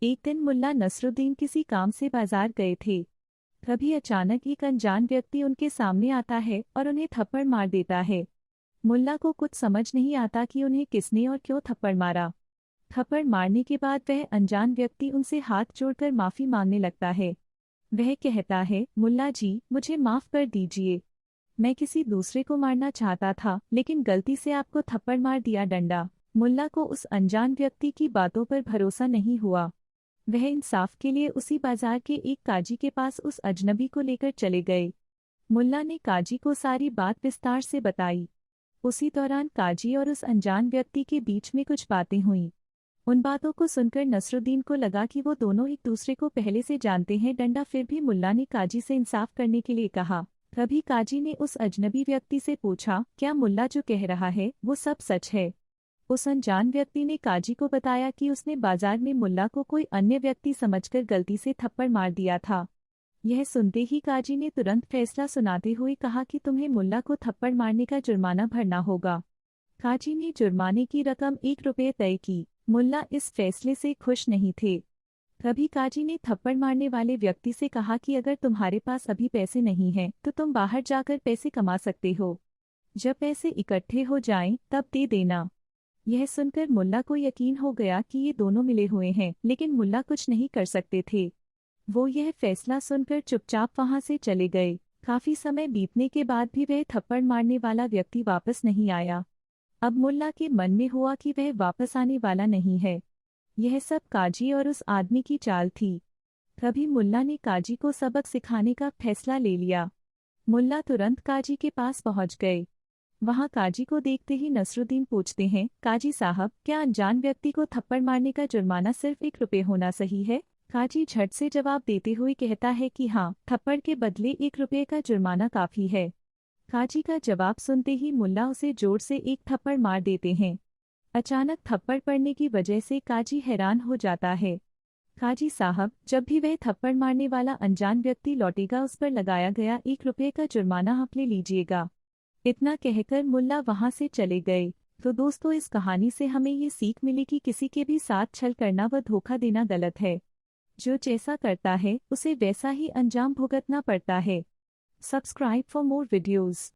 एक दिन मुल्ला नसरुद्दीन किसी काम से बाजार गए थे। तभी अचानक एक अनजान व्यक्ति उनके सामने आता है और उन्हें थप्पड़ मार देता है। मुल्ला को कुछ समझ नहीं आता कि उन्हें किसने और क्यों थप्पड़ मारा। थप्पड़ मारने के बाद वह अनजान व्यक्ति उनसे हाथ जोड़कर माफी मांगने लगता है। वह कहता है, मुल्ला जी, मुझे माफ कर दीजिए। मैं किसी दूसरे को मारना चाहता था, लेकिन गलती से आपको थप्पड़ मार दिया। डंडा। मुल्ला को उस अनजान व्यक्ति की बातों पर भरोसा नहीं हुआ। वह इंसाफ के लिए उसी बाजार के एक काजी के पास उस अजनबी को लेकर चले गए। मुल्ला ने काजी को सारी बात विस्तार से बताई। उसी दौरान काजी और उस अनजान व्यक्ति के बीच में कुछ बातें हुईं। उन बातों को सुनकर नसरुद्दीन को लगा कि वो दोनों एक दूसरे को पहले से जानते हैं। डंडा। फिर भी मुल्ला ने काजी से इंसाफ करने के लिए कहा। तभी काजी ने उस अजनबी व्यक्ति से पूछा, क्या मुल्ला जो कह रहा है वो सब सच है? उस अनजान व्यक्ति ने काजी को बताया कि उसने बाजार में मुल्ला को कोई अन्य व्यक्ति समझकर गलती से थप्पड़ मार दिया था। यह सुनते ही काजी ने तुरंत फैसला सुनाते हुए कहा कि तुम्हें मुल्ला को थप्पड़ मारने का जुर्माना भरना होगा। काजी ने जुर्माने की रकम 1 रुपये तय की। मुल्ला इस फैसले से खुश नहीं थे। तभी काजी ने थप्पड़ मारने वाले व्यक्ति से कहा कि अगर तुम्हारे पास अभी पैसे नहीं हैं तो तुम बाहर जाकर पैसे कमा सकते हो। जब पैसे इकट्ठे हो जाएं तब दे देना। यह सुनकर मुल्ला को यकीन हो गया कि ये दोनों मिले हुए हैं, लेकिन मुल्ला कुछ नहीं कर सकते थे। वो यह फैसला सुनकर चुपचाप वहां से चले गए। काफी समय बीतने के बाद भी वह थप्पड़ मारने वाला व्यक्ति वापस नहीं आया। अब मुल्ला के मन में हुआ कि वह वापस आने वाला नहीं है। यह सब काजी और उस आदमी की चाल थी। तभी मुल्ला ने काजी को सबक सिखाने का फैसला ले लिया। मुल्ला तुरंत काजी के पास पहुंच गए। वहां काजी को देखते ही नसरुद्दीन पूछते हैं, काजी साहब, क्या अनजान व्यक्ति को थप्पड़ मारने का जुर्माना सिर्फ 1 रुपये होना सही है? काजी झट से जवाब देते हुए कहता है कि हाँ, थप्पड़ के बदले 1 रुपये का जुर्माना काफी है। काजी का जवाब सुनते ही मुल्ला उसे जोर से एक थप्पड़ मार देते हैं। अचानक थप्पड़ पड़ने की वजह से काजी हैरान हो जाता है। काजी साहब, जब भी वह थप्पड़ मारने वाला अनजान व्यक्ति लौटेगा उस पर लगाया गया 1 रुपये का जुर्माना आप ले लीजिएगा। इतना कहकर मुल्ला वहां से चले गए। तो दोस्तों, इस कहानी से हमें ये सीख मिली कि किसी के भी साथ छल करना व धोखा देना गलत है। जो जैसा करता है उसे वैसा ही अंजाम भुगतना पड़ता है। Subscribe for more videos.